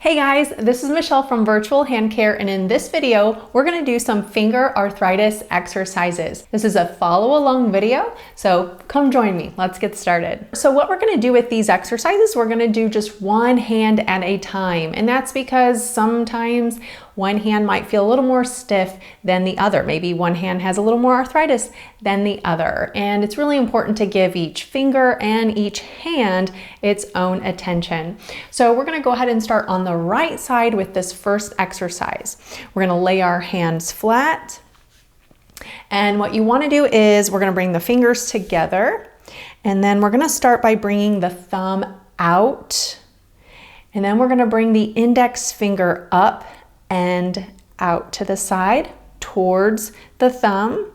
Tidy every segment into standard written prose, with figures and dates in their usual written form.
Hey guys, this is Michelle from Virtual Hand Care, and in this video, we're gonna do some finger arthritis exercises. This is a follow along video, so come join me. Let's get started. So what we're gonna do with these exercises, we're gonna do just one hand at a time. And that's because sometimes one hand might feel a little more stiff than the other. Maybe one hand has a little more arthritis than the other. And it's really important to give each finger and each hand its own attention. So we're gonna go ahead and start on the right side with this first exercise. We're gonna lay our hands flat. And what you wanna do is we're gonna bring the fingers together. And then we're gonna start by bringing the thumb out. And then we're gonna bring the index finger up and out to the side towards the thumb.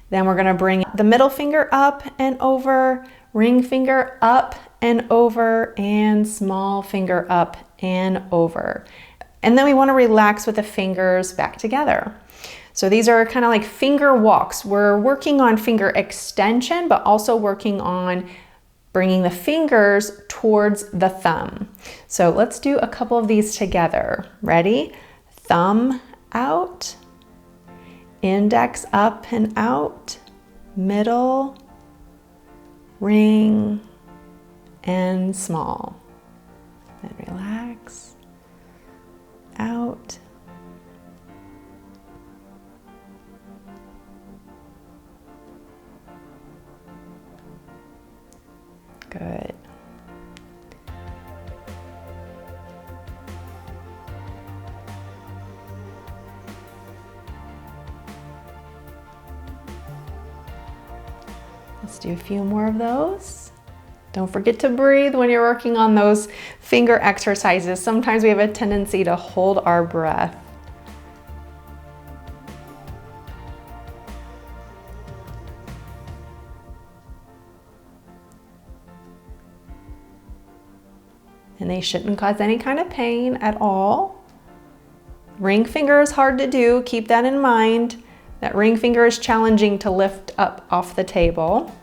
Then we're going to bring the middle finger up and over, ring finger up and over, and small finger up and over. And then we want to relax with the fingers back together. So these are kind of like finger walks. We're working on finger extension, but also working on bringing the fingers towards the thumb. So let's do a couple of these together. Ready? Thumb out, index up and out, middle, ring, and small. Then relax, out. Good. Let's do a few more of those. Don't forget to breathe when you're working on those finger exercises. Sometimes we have a tendency to hold our breath. And they shouldn't cause any kind of pain at all. Ring finger is hard to do. Keep that in mind. That ring finger is challenging to lift up off the table.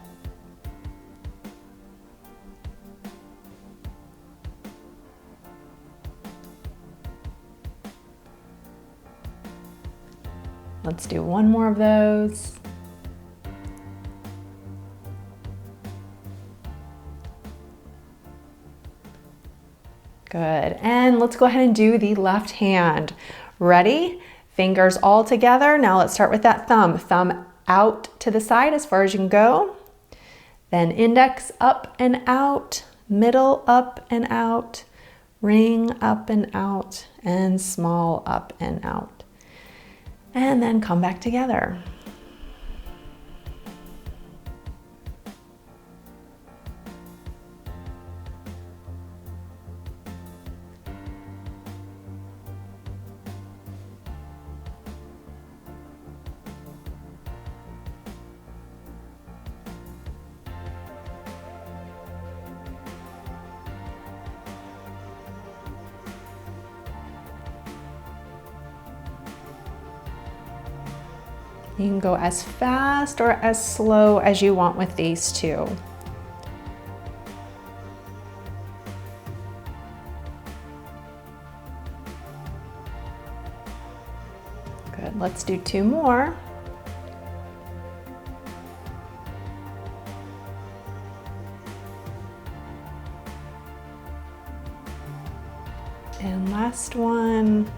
Let's do one more of those. Good, and let's go ahead and do the left hand. Ready? Fingers all together. Now let's start with that thumb. Thumb out to the side as far as you can go. Then index up and out, middle up and out, ring up and out, and small up and out. And then come back together. You can go as fast or as slow as you want with these two. Good, let's do two more. And last one.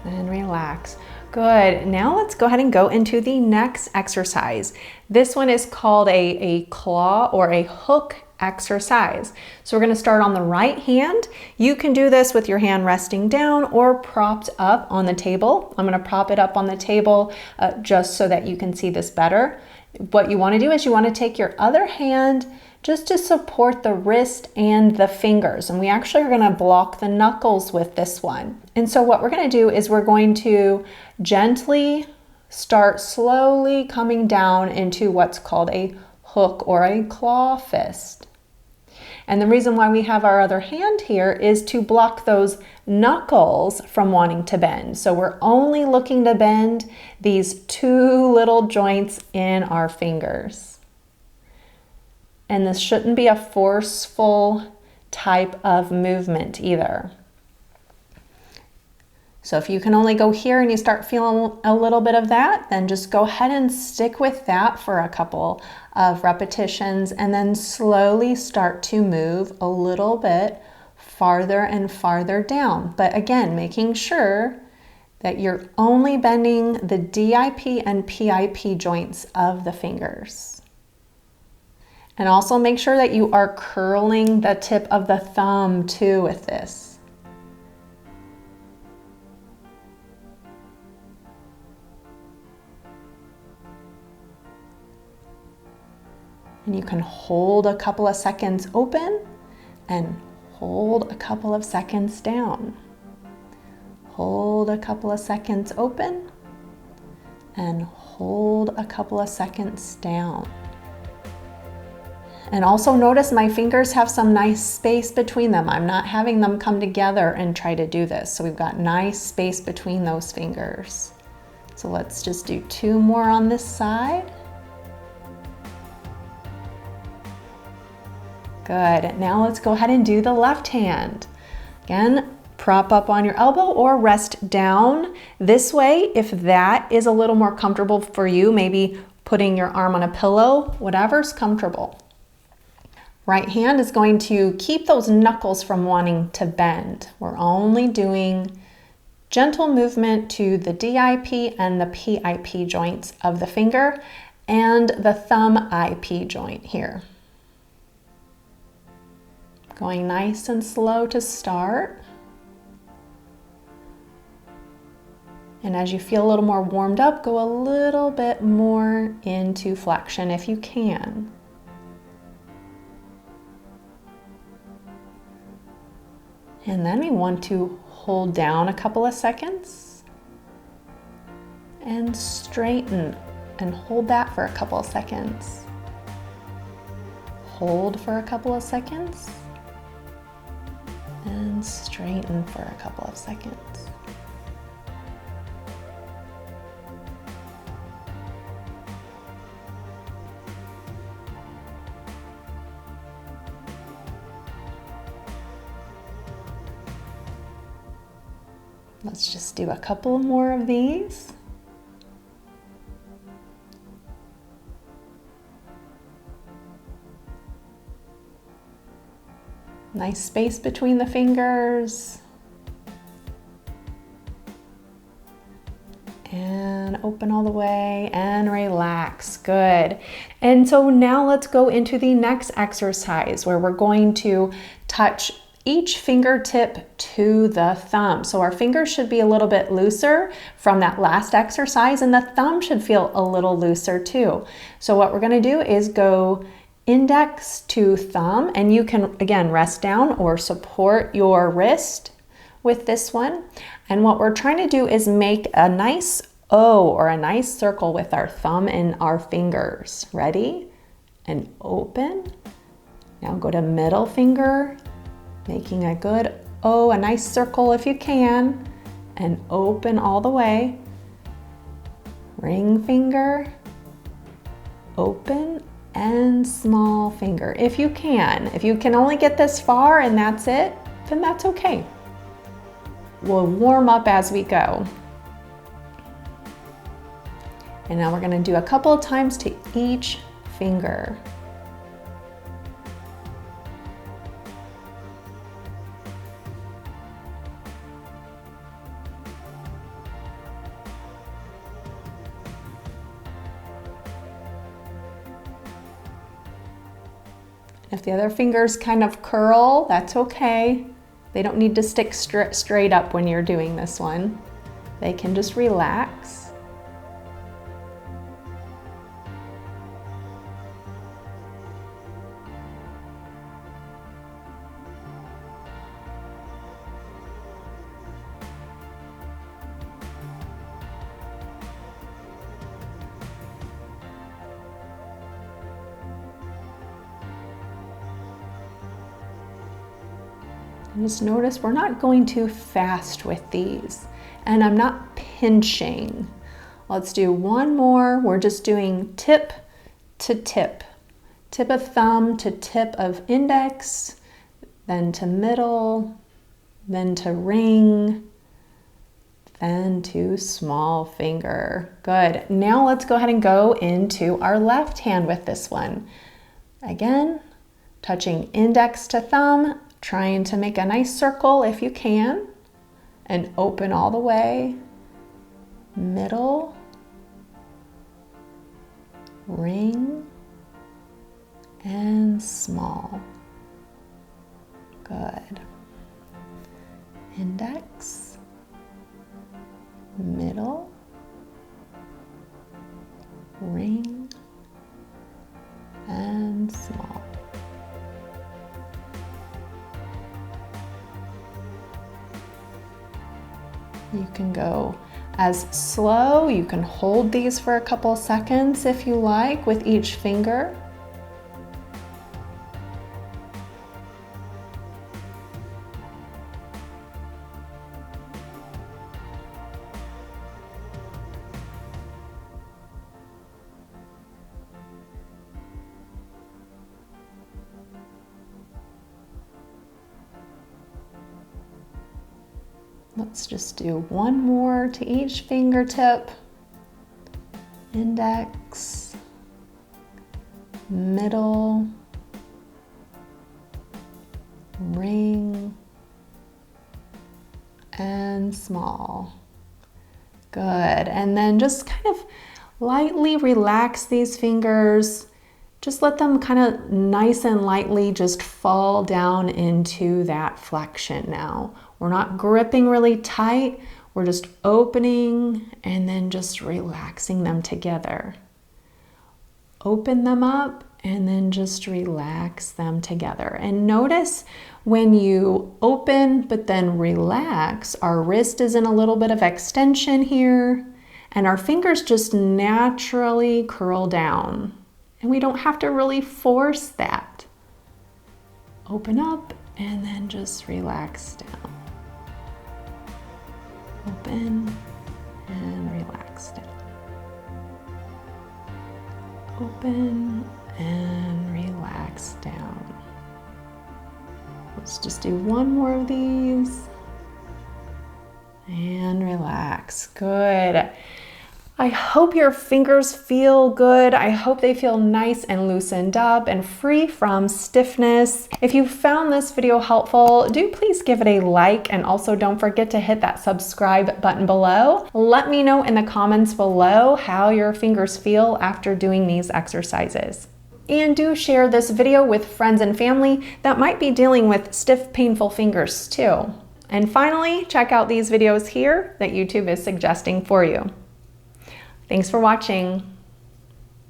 And relax. Good. Now let's go ahead and go into the next exercise. This one is called a claw or a hook exercise. So we're going to start on the right hand. You can do this with your hand resting down or propped up on the table. I'm going to prop it up on the table just so that you can see this better. What you want to do is you want to take your other hand just to support the wrist and the fingers. And we actually are going to block the knuckles with this one. And so what we're going to do is we're going to gently start slowly coming down into what's called a hook or a claw fist. And the reason why we have our other hand here is to block those knuckles from wanting to bend. So we're only looking to bend these two little joints in our fingers. And this shouldn't be a forceful type of movement either. So if you can only go here and you start feeling a little bit of that, then just go ahead and stick with that for a couple of repetitions and then slowly start to move a little bit farther and farther down. But again, making sure that you're only bending the DIP and PIP joints of the fingers. And also make sure that you are curling the tip of the thumb too with this. And you can hold a couple of seconds open and hold a couple of seconds down. Hold a couple of seconds open and hold a couple of seconds down. And also notice my fingers have some nice space between them. I'm not having them come together and try to do this. So we've got nice space between those fingers. So let's just do 2 more on this side. Good. Now let's go ahead and do the left hand. Again, prop up on your elbow or rest down this way if that is a little more comfortable for you. Maybe putting your arm on a pillow, whatever's comfortable. Right hand is going to keep those knuckles from wanting to bend. We're only doing gentle movement to the DIP and the PIP joints of the finger and the thumb IP joint here. Going nice and slow to start. And as you feel a little more warmed up, go a little bit more into flexion if you can. And then we want to hold down a couple of seconds and straighten and hold that for a couple of seconds. Hold for a couple of seconds. And straighten for a couple of seconds. Let's just do a couple more of these. Nice space between the fingers. And open all the way and relax. Good. And so now let's go into the next exercise where we're going to touch each fingertip to the thumb. So our fingers should be a little bit looser from that last exercise and the thumb should feel a little looser too. So what we're going to do is go index to thumb, and you can again rest down or support your wrist with this one. And what we're trying to do is make a nice O or a nice circle with our thumb and our fingers. Ready? And open. Now go to middle finger, making a good O, a nice circle if you can, and open all the way. Ring finger, open, and small finger if you can. If you can only get this far and that's it, then that's okay. We'll warm up as we go. And now we're going to do a couple of times to each finger. If the other fingers kind of curl, that's okay. They don't need to stick straight up when you're doing this one. They can just relax. Just notice we're not going too fast with these, and I'm not pinching. Let's do one more. We're just doing tip to tip. Tip of thumb to tip of index, then to middle, then to ring, then to small finger. Good. Now let's go ahead and go into our left hand with this one. Again, touching index to thumb, trying to make a nice circle if you can, and open all the way. Middle, ring, and small. Good. Index, middle, ring, and small. You can go as slow. You can hold these for a couple seconds if you like with each finger. Let's just do one more to each fingertip. Index, middle, ring, and small. Good. And then just kind of lightly relax these fingers. Just let them kind of nice and lightly just fall down into that flexion now. We're not gripping really tight. We're just opening and then just relaxing them together. Open them up and then just relax them together. And notice when you open but then relax, our wrist is in a little bit of extension here and our fingers just naturally curl down. And we don't have to really force that. Open up and then just relax down. Open and relax down. Open and relax down. Let's just do one more of these. And relax. Good. I hope your fingers feel good. I hope they feel nice and loosened up and free from stiffness. If you found this video helpful, do please give it a like and also don't forget to hit that subscribe button below. Let me know in the comments below how your fingers feel after doing these exercises. And do share this video with friends and family that might be dealing with stiff, painful fingers too. And finally, check out these videos here that YouTube is suggesting for you. Thanks for watching.